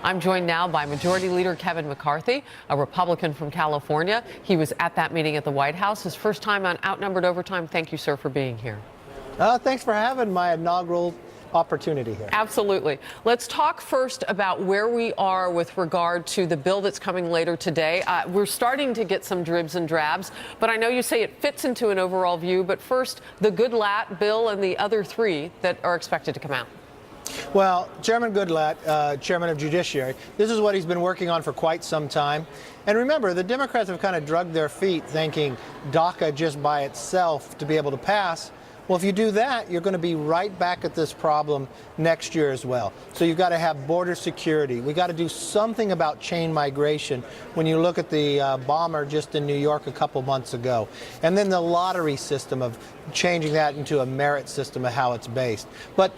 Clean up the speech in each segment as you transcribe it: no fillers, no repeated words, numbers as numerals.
I'm joined now by Majority Leader Kevin McCarthy, a Republican from California. He was at that meeting at the White House, his first time on Outnumbered Overtime. Thank you, sir, for being here. Thanks for having my inaugural opportunity here. Absolutely. Let's talk first about where we are with regard to the bill that's coming later today. We're starting to get some dribs and drabs, but I know you say it fits into an overall view. But first, the Goodlatte bill and the other three that are expected to come out. Well, Chairman Goodlatte, Chairman of Judiciary, this is what he's been working on for quite some time. And remember, the Democrats have kind of drugged their feet thinking DACA just by itself to be able to pass. Well, if you do that, you're going to be right back at this problem next year as well. So you've got to have border security. We got to do something about chain migration when you look at the bomber just in New York a couple months ago. And then the lottery system of changing that into a merit system of how it's based. But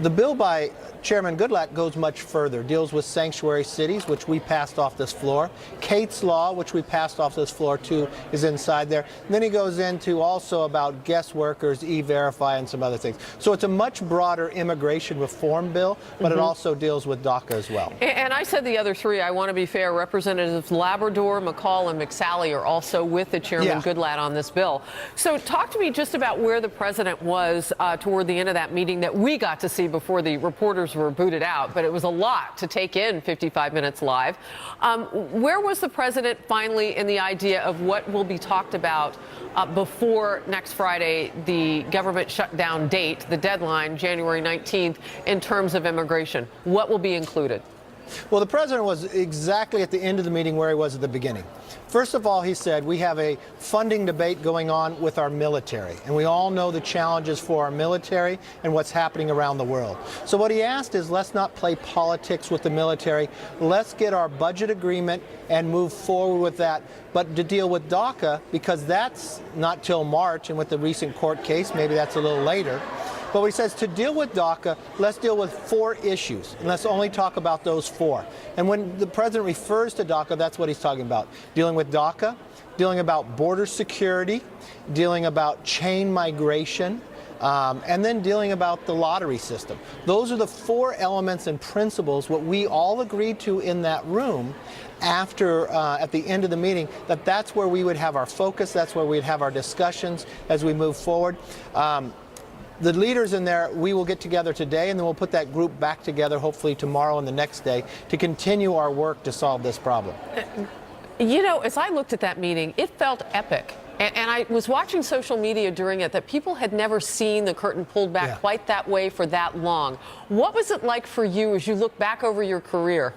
the bill by Chairman Goodlatte goes much further, deals with sanctuary cities, which we passed off this floor. Kate's Law, which we passed off this floor too, is inside there. And then he goes into also about guest workers, E-Verify, and some other things. So it's a much broader immigration reform bill, but it also deals with DACA as well. And I said the other three, I want to be fair, Representatives Labrador, McCall, and McSally are also with the Chairman Goodlatte on this bill. So talk to me just about where the president was toward the end of that meeting that we got to see before the reporters were booted out, but it was a lot to take in 55 minutes live. Where was the president finally in the idea of what will be talked about before next Friday, the government shutdown date, the deadline, January 19th, in terms of immigration? What will be included? Well, the president was exactly at the end of the meeting where he was at the beginning. First of all, he said we have a funding debate going on with our military, and we all know the challenges for our military and what's happening around the world. So what he asked is, let's not play politics with the military. Let's get our budget agreement and move forward with that. But to deal with DACA, because that's not till March, and with the recent court case, maybe that's a little later. But he says to deal with DACA, let's deal with 4 issues, and let's only talk about those 4. And when the president refers to DACA, that's what he's talking about. Dealing with DACA, dealing about border security, dealing about chain migration, and then dealing about the lottery system. Those are the 4 elements and principles, what we all agreed to in that room after, at the end of the meeting, that's where we would have our focus, that's where we'd have our discussions as we move forward. The leaders in there, we will get together today, and then we'll put that group back together hopefully tomorrow and the next day to continue our work to solve this problem. You know, as I looked at that meeting, it felt epic. And I was watching social media during it that people had never seen the curtain pulled back quite that way for that long. What was it like for you as you look back over your career?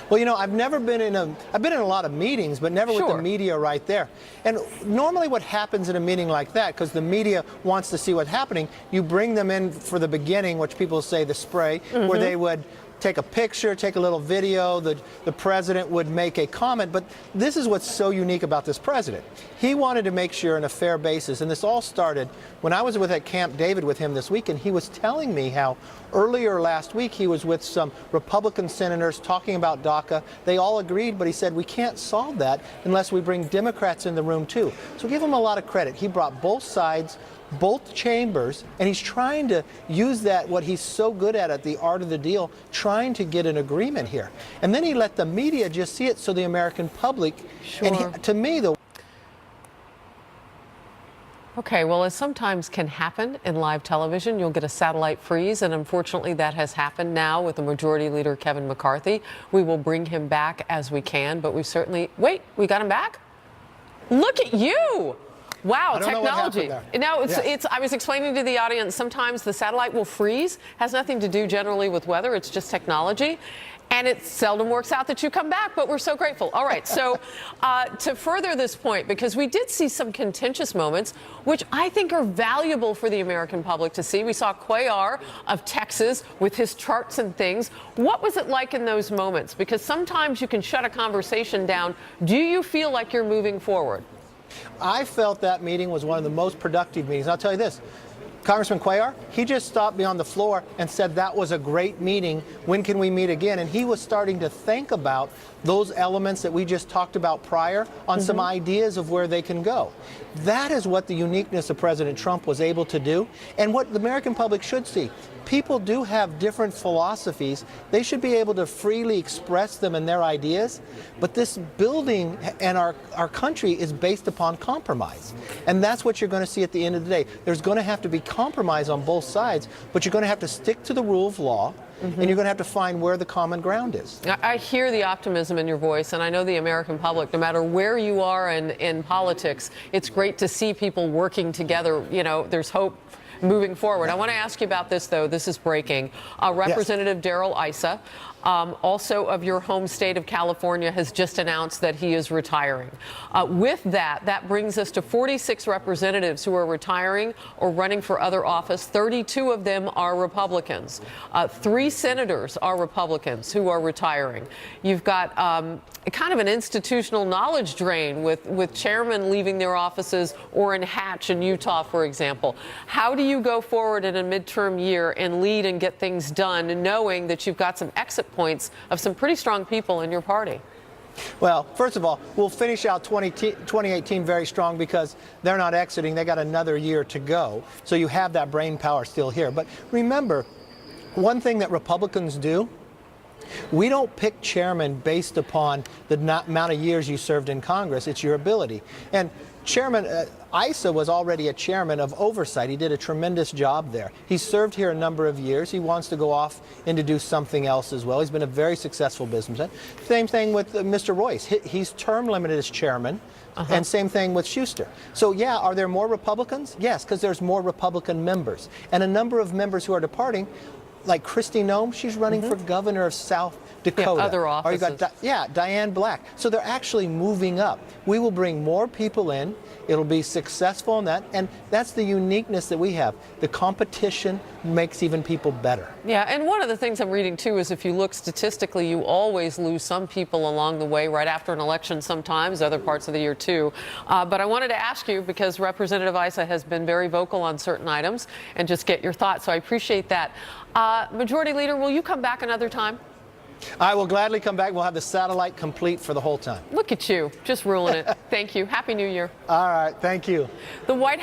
Well, you know, I've been in a lot of meetings, but never with the media right there. And normally what happens in a meeting like that, because the media wants to see what's happening, you bring them in for the beginning, which people say the spray, where they would take a picture, take a little video, the president would make a comment. But this is what's so unique about this president. He wanted to make sure on a fair basis, and this all started when I was at Camp David with him this week, and he was telling me how earlier last week he was with some Republican senators talking about DACA. They all agreed, but he said we can't solve that unless we bring Democrats in the room too. So give him a lot of credit. He brought both sides, both chambers, and he's trying to use that, what he's so good at the art of the deal, trying to get an agreement here. And then he let the media just see it so the American public, and to me, Okay, well, as sometimes can happen in live television, you'll get a satellite freeze, and unfortunately that has happened now with the Majority Leader Kevin McCarthy. We will bring him back as we can, but we certainly... Wait, we got him back? Look at you! Wow, technology. Now, I was explaining to the audience, sometimes the satellite will freeze. Has nothing to do generally with weather. It's just technology. And it seldom works out that you come back, but we're so grateful. All right, so to further this point, because we did see some contentious moments, which I think are valuable for the American public to see. We saw Cuellar of Texas with his charts and things. What was it like in those moments? Because sometimes you can shut a conversation down. Do you feel like you're moving forward? I felt that meeting was one of the most productive meetings. I'll tell you this. Congressman Cuellar, he just stopped me on the floor and said that was a great meeting. When can we meet again? And he was starting to think about those elements that we just talked about prior on some ideas of where they can go. That is what the uniqueness of President Trump was able to do, and what the American public should see. people do have different philosophies. They should be able to freely express them and their ideas, but this building and our country is based upon compromise. And that's what you're going to see at the end of the day. There's going to have to be compromise on both sides, but you're going to have to stick to the rule of law, and you're going to have to find where the common ground is. I hear the optimism in your voice, and I know the American public, no matter where you are in politics, it's great to see people working together. You know, there's hope moving forward. I want to ask you about this, though. This is breaking. Representative Darrell Issa, also of your home state of California, has just announced that he is retiring. With that brings us to 46 representatives who are retiring or running for other office. 32 of them are Republicans. 3 senators are Republicans who are retiring. You've got kind of an institutional knowledge drain with chairmen leaving their offices, Orrin Hatch in Utah, for example. How do you go forward in a midterm year and lead and get things done, knowing that you've got some exit points of some pretty strong people in your party? Well, first of all, we'll finish out 2018 very strong because they're not exiting. They got another year to go. So you have that brain power still here. But remember, one thing that Republicans do, we don't pick chairman based upon the amount of years you served in Congress. It's your ability. And Chairman Issa was already a chairman of oversight. He did a tremendous job there. He served here a number of years. He wants to go off and to do something else as well. He's been a very successful businessman. Same thing with Mr. Royce. He's term limited as chairman. And same thing with Schuster. So yeah, are there more Republicans? Yes, because there's more Republican members. And a number of members who are departing, like Kristi Noem, she's running for governor of South Dakota. Yeah, other offices. Or you got Diane Black. So they're actually moving up. We will bring more people in. It'll be successful in that. And that's the uniqueness that we have. The competition makes even people better. Yeah, and one of the things I'm reading, too, is if you look statistically, you always lose some people along the way, right after an election sometimes, other parts of the year, too. But I wanted to ask you, because Representative Issa has been very vocal on certain items, and just get your thoughts. So I appreciate that. Majority Leader, will you come back another time? I will gladly come back. We'll have the satellite complete for the whole time. Look at you, just ruling it. Thank you. Happy New Year. All right. Thank you. The White House